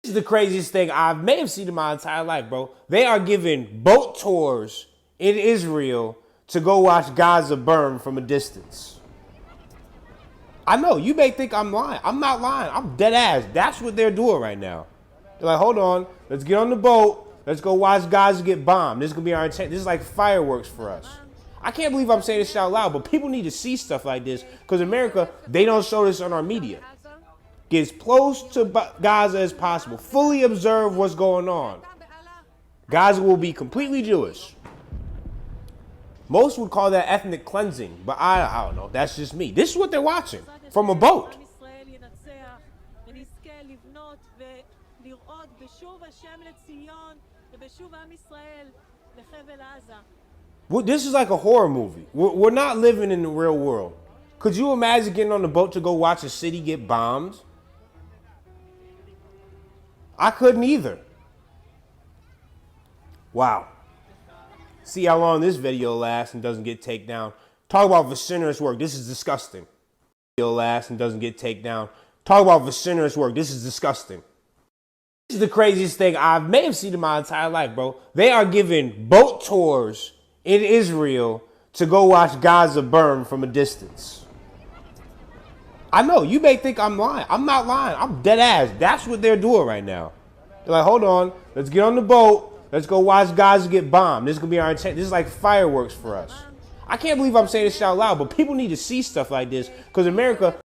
This is the craziest thing I may have seen in my entire life, bro. They are giving boat tours in Israel to go watch Gaza burn from a distance. I know, you may think I'm lying. I'm not lying. I'm dead ass. That's what they're doing right now. They're like, hold on, let's get on the boat. Let's go watch Gaza get bombed. This is going to be our intent. This is like fireworks for us. I can't believe I'm saying this out loud, but people need to see stuff like this because America, they don't show this on our media. Get as close to Gaza as possible. Fully observe what's going on. Gaza will be completely Jewish. Most would call that ethnic cleansing, but I don't know. That's just me. This is what they're watching from a boat. Well, this is like a horror movie. We're not living in the real world. Could you imagine getting on the boat to go watch a city get bombed? I couldn't either. Wow. See how long this video lasts and doesn't get taken down. Talk about vociferous work. This is disgusting. Video lasts and doesn't get taken down. Talk about vociferous work. This is disgusting. This is the craziest thing I may have seen in my entire life, bro. They are giving boat tours in Israel to go watch Gaza burn from a distance. I know, you may think I'm lying. I'm not lying. I'm dead ass. That's what they're doing right now. They're like, hold on, let's get on the boat. Let's go watch Gaza get bombed. This is going to be our intent. This is like fireworks for us. I can't believe I'm saying this out loud, but people need to see stuff like this because America,